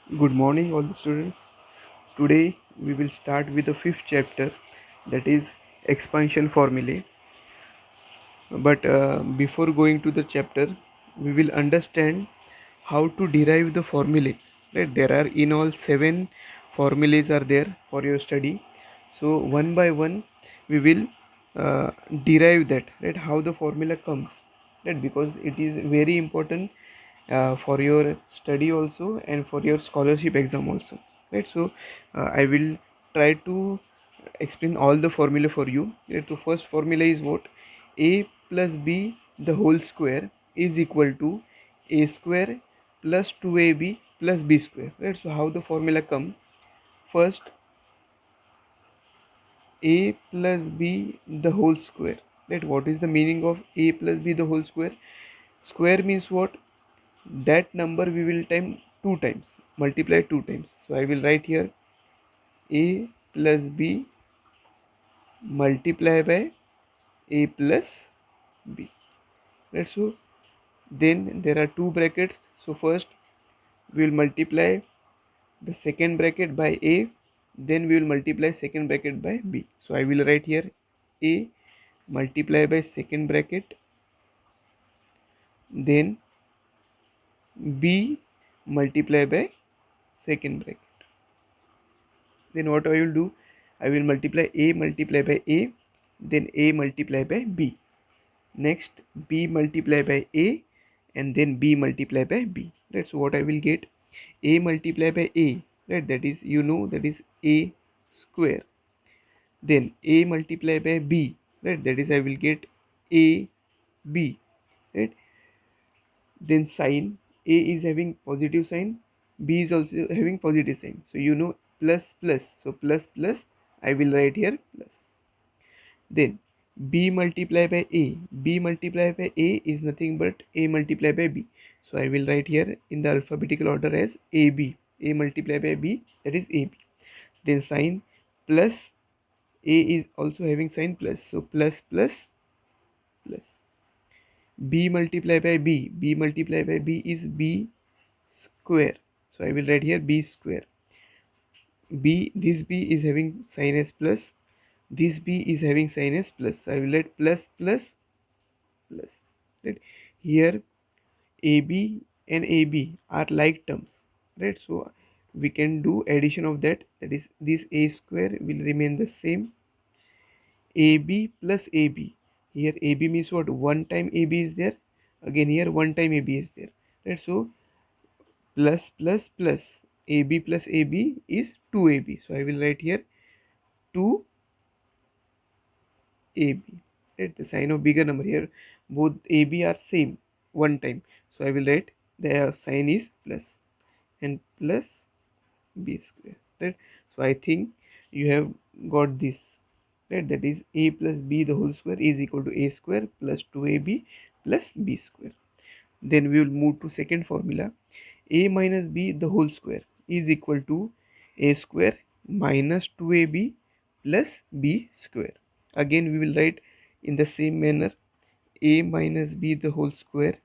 Good morning, all the students. Today we will start with the fifth chapter, that is expansion formulae. But before going to the chapter, we will understand how to derive the formulae. Right? There are in all 7 formulas are there for your study. So one by one we will derive that. Right? How the formula comes. Right? Because it is very important for your study also and for your scholarship exam also. Right? So I will try to explain all the formula for you. Right? So first formula is what? A plus b the whole square is equal to a square plus 2ab plus b square. Right? So how the formula come? First, a plus b the whole square. Right? What is the meaning of a plus b the whole square? Square means what? That number we will time 2 times, multiply 2 times. So I will write here a plus b multiply by a plus b. Right? So then there are two brackets. So first we will multiply the second bracket by a, then we will multiply second bracket by b. So I will write here a multiply by second bracket, then b multiply by second bracket. Then what I will do? I will multiply a multiply by a, then a multiply by b. Next b multiply by a, and then b multiply by b. Right? So what I will get? A multiply by a, right? That is, that is a square. Then a multiply by b, right? That is, I will get a b, right? Then sign, a is having positive sign, b is also having positive sign, so plus plus, so plus plus, I will write here plus. Then b multiply by a, b multiply by a is nothing but a multiply by b, so I will write here in the alphabetical order as ab. A multiply by b, that is ab. Then sign, plus a is also having sign plus, so plus plus plus. B multiply by b, b multiply by b is b square, so I will write here b square. B, this b is having sign as plus, this b is having sign as plus, so I will write plus plus plus. Right? Here ab and ab are like terms, right? So we can do addition of that, that is, this a square will remain the same, ab plus ab. Here ab means what? One time ab is there, again here one time ab is there, right? So plus plus plus, ab plus ab is 2ab, so I will write here 2ab, right? The sign of bigger number here, both ab are same one time, so I will write the sign is plus, and plus b square, right? So I think you have got this, right? That is, a plus b the whole square is equal to a square plus 2ab plus b square. Then we will move to second formula. A minus b the whole square is equal to a square minus 2ab plus b square. Again we will write in the same manner, a minus b the whole square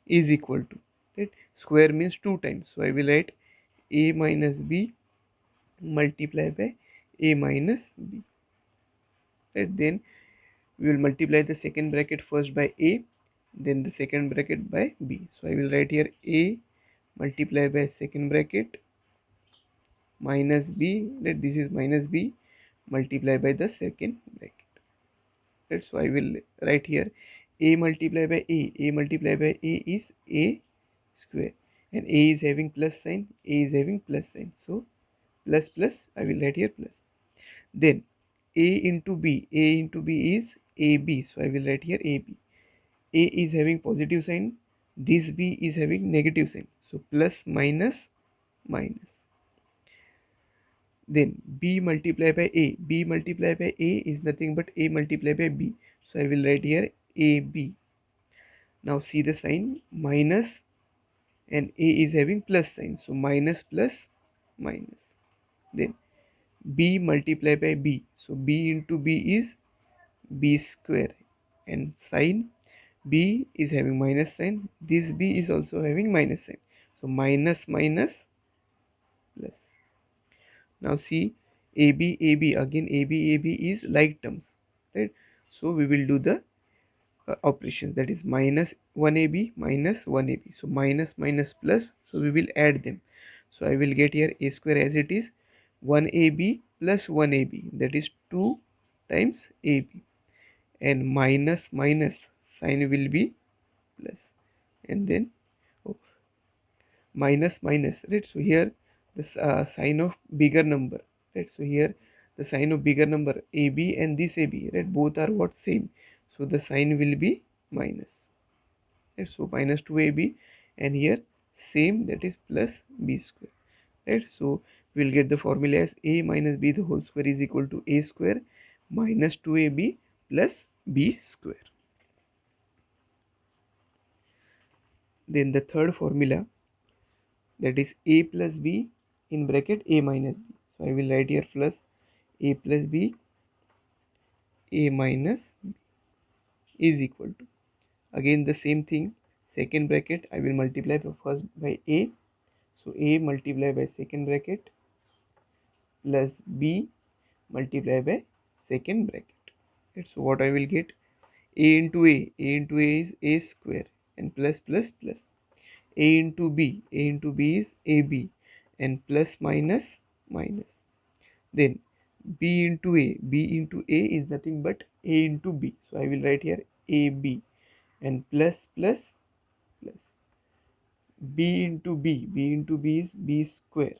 is equal to, right? Square means 2 times, so I will write a minus b multiply by a minus b, right? Then we will multiply the second bracket first by a, then the second bracket by b, so I will write here a multiply by second bracket minus b, right? This is minus b multiply by the second bracket, right? So I will write here a multiply by a multiply by a is a square, and a is having plus sign, a is having plus sign, so plus plus, I will write here plus. Then a into b, a into b is ab, so I will write here ab. A is having positive sign, this b is having negative sign, so plus minus minus. Then b multiply by a, b multiply by a is nothing but a multiply by b, so I will write here ab. Now see the sign minus, and a is having plus sign, so minus plus minus. Then b multiply by b, so b into b is b square, and sign, b is having minus sign, this b is also having minus sign, so minus minus Now see, AB, AB, again AB, AB is like terms, right? So we will do the operations, that is minus 1AB minus 1AB. So minus minus plus, so we will add them. So I will get here a square as it is, 1AB plus 1AB, that is 2 times AB, and minus minus sign will be plus, and then oh, minus minus, right? So here this sign of bigger number, right? So here the sign of bigger number AB and this AB, right, both are what, same, so the sign will be minus, right? So minus 2AB, and here same, that is plus B square, right? So we'll get the formula as A minus B the whole square is equal to A square minus 2AB plus B square. Then the third formula, that is A plus B in bracket A minus B. So I will write here plus A plus B, A minus B is equal to, again the same thing, second bracket I will multiply first by A, so A multiply by second bracket plus B multiply by second bracket, right? So what I will get, A into A into A is A square, and plus plus plus, A into B, A into B is AB, and plus minus minus. Then B into A, B into A is nothing but A into B. So I will write here AB, and plus plus plus. B into B, B into B is B square,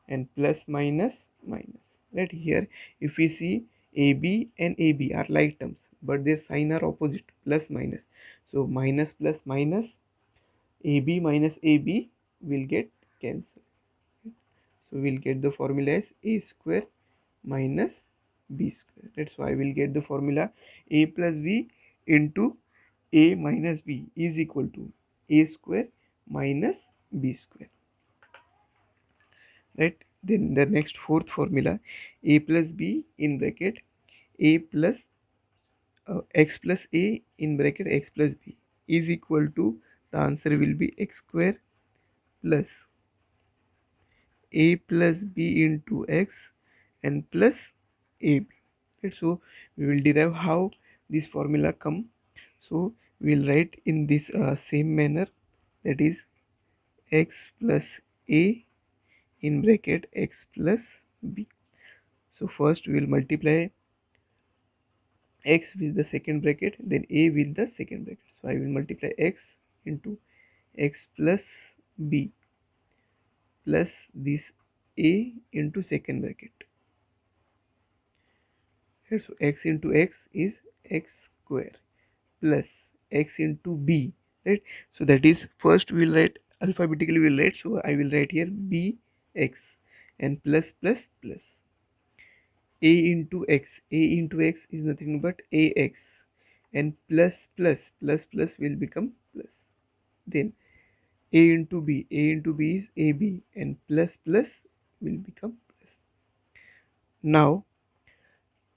and plus minus minus. Right here, if we see, AB and AB are like terms, but their sign are opposite, plus minus. So minus plus minus, AB minus AB will get cancelled. So we'll get the formula as A square minus B square. That's why I will get the formula A plus B into A minus B is equal to A square minus B square, right? Then the next fourth formula, A plus B in bracket A plus x plus A in bracket x plus B is equal to, the answer will be x square plus A plus B into x and plus AB, right? So we will derive how this formula come. So we will write in this same manner, that is x plus A in bracket x plus B. So first we will multiply x with the second bracket, then A with the second bracket. So I will multiply x into x plus B plus this A into second bracket. Right? So x into x is x square plus x into B, right? So that is, first we will write alphabetically, we will write, so I will write here B x and plus plus plus. A into x, A into x is nothing but ax, and plus plus plus plus will become plus. Then A into B, A into B is AB, and plus plus will become plus. Now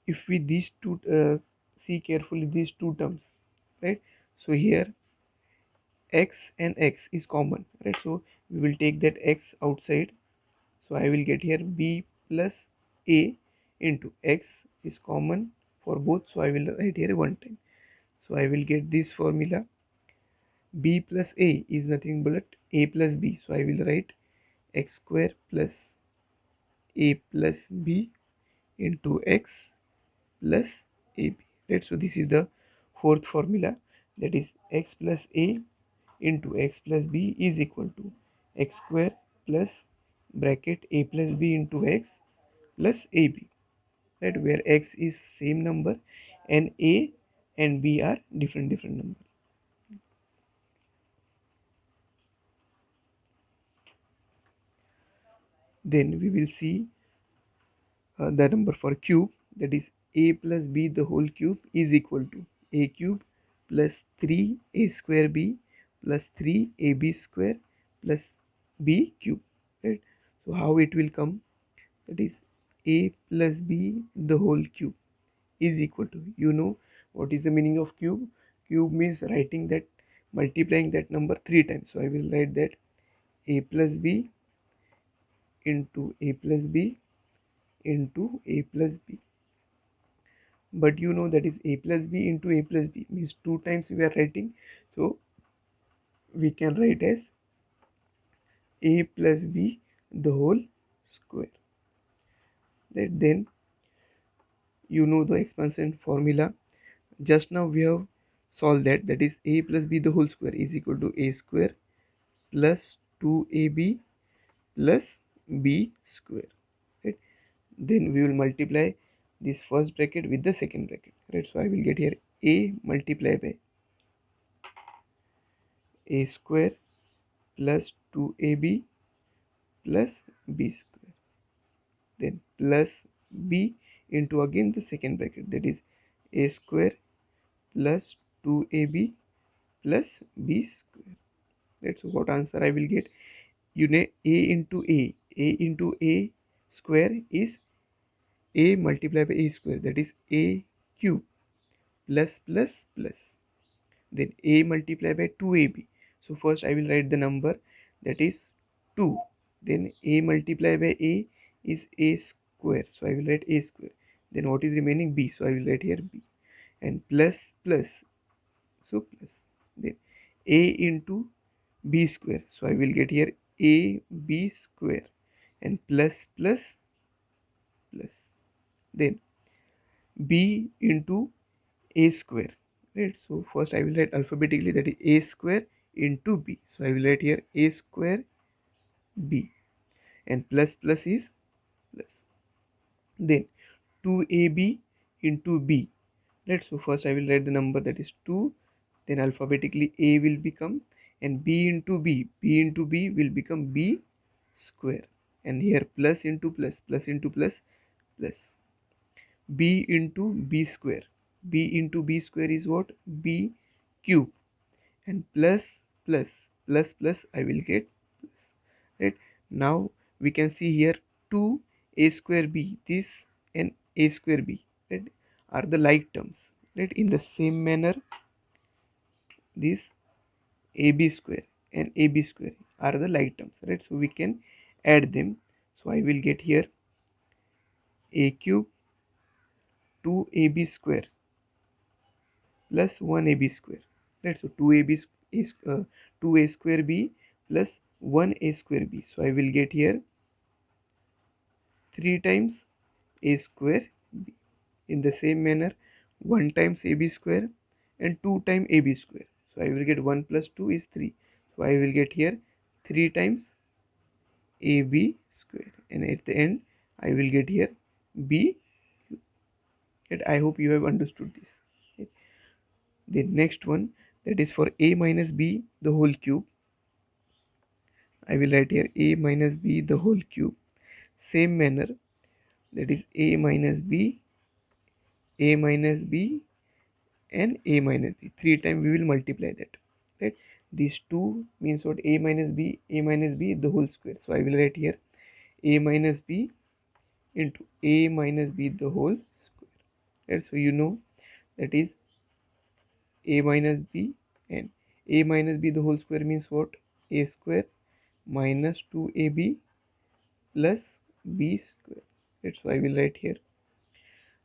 if we these two see carefully these two terms, right? So here x and x is common, right? So we will take that x outside, so I will get here B plus A into x is common for both, so I will write here one time. So I will get this formula, B plus A is nothing but A plus B, so I will write x square plus A plus B into x plus AB, right? So this is the fourth formula, that is x plus A into x plus B is equal to x square plus bracket A plus B into x plus AB, right? Where x is same number and A and B are different numbers. Then we will see the number for cube, that is A plus B the whole cube is equal to A cube plus 3A square B plus 3AB square plus B cube, right? So how it will come, that is A plus B the whole cube is equal to, you know what is the meaning of cube? Cube means writing that, multiplying that number 3 times. So I will write that A plus B into A plus B into a plus b. But you know that is a plus b into a plus b means 2 times we are writing, so we can write as a plus b the whole square. Right? Then you know the expansion formula. Just now we have solved that, that is a plus b the whole square is equal to a square plus 2ab plus b square. Right? Then we will multiply this first bracket with the second bracket. Right? So I will get here a multiplied by a square plus 2ab plus b square, then plus b into again the second bracket, that is a square plus 2ab plus b square. Right? So what answer I will get? You know, a into a square is a multiplied by a square, that is a cube plus plus plus, then a multiplied by 2ab. So first I will write the number, that is 2, then a multiplied by a is a square, so I will write a square, then what is remaining? B, so I will write here b, and plus plus, so plus, then a into b square, so I will get here a b square, and plus plus plus, then b into a square. Right? So first I will write alphabetically, that is a square into b, so I will write here a square b, and plus plus is plus, then 2ab into b. Right? So first I will write the number, that is 2, then alphabetically a will become, and b into b will become b square, and here plus into plus, plus into plus, plus b into b square. B into b square is what? B cube, and plus plus plus plus I will get plus. Right? Now we can see here 2 a square b, this and a square b, right, are the like terms. Right? In the same manner, this ab square and ab square are the like terms. Right? So we can add them. So I will get here a cube 2ab square plus 1ab square. Right? So 2ab is 2a square b plus 1a square b. So I will get here 3 times a square b. In the same manner, 1 times ab square and 2 times ab square. So I will get 1 plus 2 is 3. So I will get here 3 times ab square, and at the end I will get here b. And I hope you have understood this. The next one, that is for a minus b the whole cube. I will write here a minus b the whole cube. Same manner, that is a minus b, a minus b, and a minus b. 3 times we will multiply that. Right? These two means what? A minus b the whole square. So I will write here a minus b into a minus b the whole square. Right? So you know that is a minus b, and a minus b the whole square means what? A square minus 2ab plus b square. Right? So I will write here.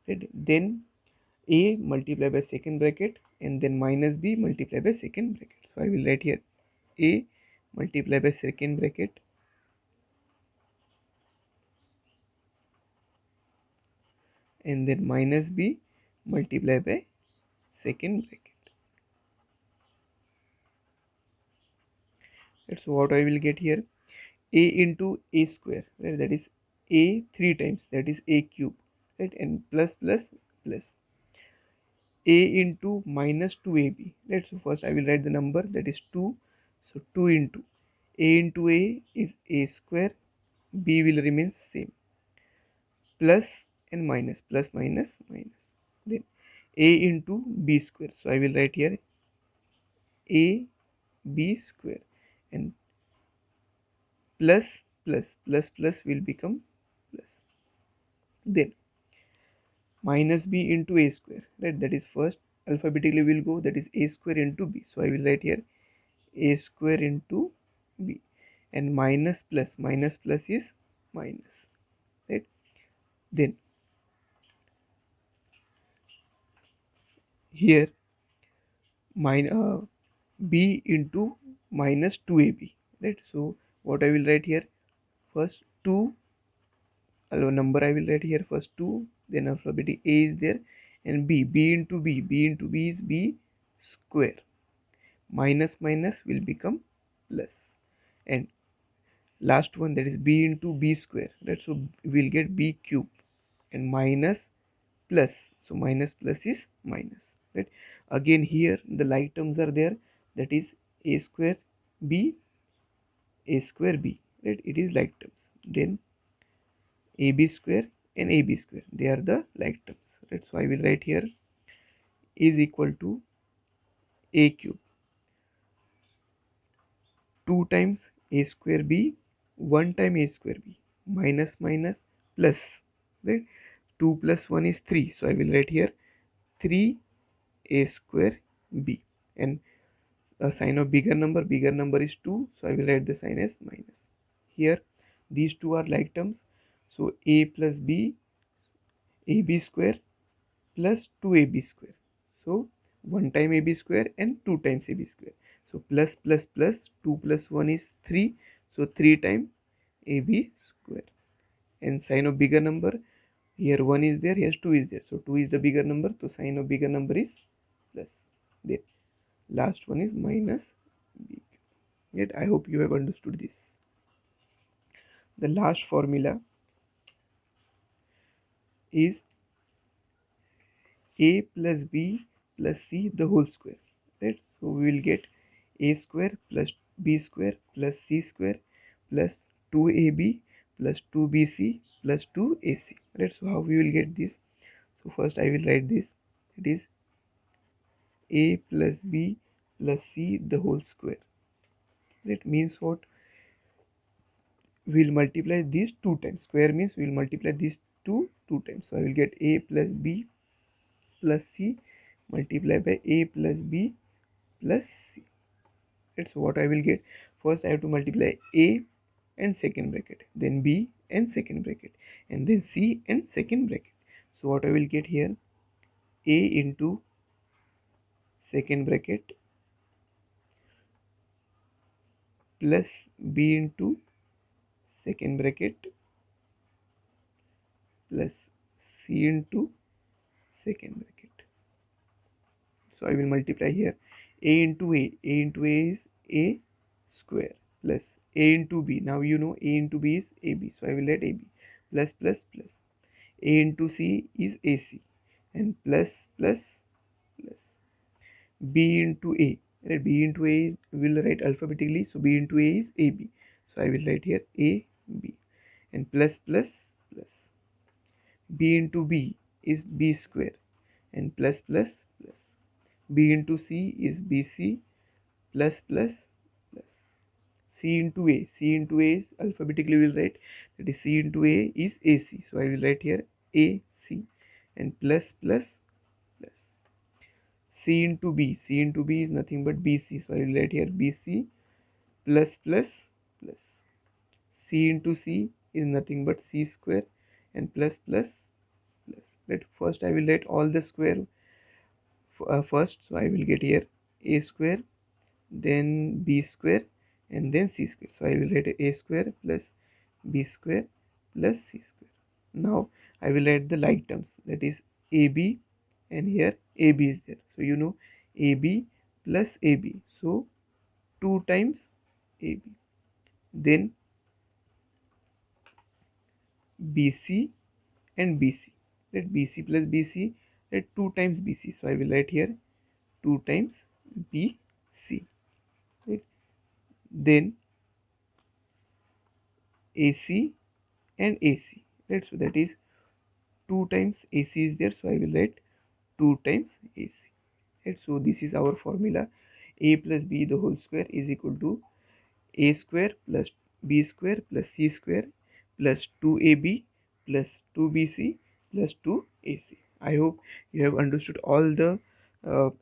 Right? Then a multiplied by second bracket, and then minus b multiplied by second bracket. So I will write here a multiplied by second bracket, and then minus b multiplied by second bracket. Right? So what I will get here? A into a square, right? That is a 3 times, that is a cube. Right? And plus plus plus a into minus 2ab. Right? So first I will write the number, that is 2. So 2 into a is a square, b will remain same, plus and minus, plus minus minus, then a into b square. So I will write here a b square, and plus plus plus plus will become plus, then minus b into a square. Right? That is first alphabetically will go, that is a square into b. So I will write here a square into b, and minus plus is minus. Right? Then here b into minus 2ab, right? So what I will write here, first 2, number I will write here, first 2, then alphabetic a is there, and b into b into b is b square, minus minus will become plus, and last one, that is b into b square, right? So we'll get b cube, and minus plus, so minus plus is minus, right? Again here the like terms are there, that is a square b, a square b, right? It is like terms. Then ab square and ab square, they are the like terms, right? So I will write here is equal to a cube, 2 times a square b, 1 time a square b, minus minus plus, right? 2 plus 1 is 3, so I will write here 3 a square b, and a sign of bigger number is 2, so I will write the sign as minus. Here these two are like terms, so a plus b, ab square plus 2ab square, so 1 time ab square and 2 times ab square, so plus plus plus, 2 plus 1 is 3, so 3 times ab square, and sign of bigger number, here 1 is there, here 2 is there, so 2 is the bigger number, so sign of bigger number is plus. Then last one is minus b. Yet I hope you have understood this. The last formula is a plus b plus c the whole square, right? So we will get a square plus b square plus c square plus 2ab plus 2bc plus 2ac, right? So how we will get this? So first I will write this, it is a plus b plus c the whole square. That means what? We'll multiply these 2 times. Square means we'll multiply these two times. So I will get a plus b plus c multiplied by a plus b plus c. Right? So what I will get? First I have to multiply a and second bracket, then b and second bracket, and then c and second bracket. So what I will get here? A into second bracket plus b into second bracket plus c into second bracket. So I will multiply here a into a into a is a square plus a into b. Now you know a into b is ab, so I will let ab plus plus plus. A into c is ac, and plus plus plus. B into a, right? B into a will write alphabetically, so b into a is ab, so I will write here a b, and plus plus plus. B into b is b square, and plus plus plus. B into c is bc plus plus plus. C into a, c into a is alphabetically we will write, that is c into a is ac, so I will write here ac, and plus plus plus. C into b, c into b is nothing but bc, so I will write here bc plus plus plus. C into c is nothing but c square, and plus plus plus. Let first I will write all the square first, so I will get here a square, then b square, and then c square, so I will write a square plus b square plus c square. Now I will add the like terms, that is ab, and here ab is there, so you know ab plus ab, so 2 times ab, then bc and bc, let bc plus bc, let 2 times bc, so I will write here 2 times bc, right? Then ac and ac, right? So that is 2 times ac is there, so I will write 2 times ac, right? So this is our formula, a plus b the whole square is equal to a square plus b square plus c square plus 2ab plus 2bc plus 2ac. I hope you have understood all the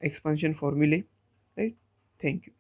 expansion formulae, right? Thank you.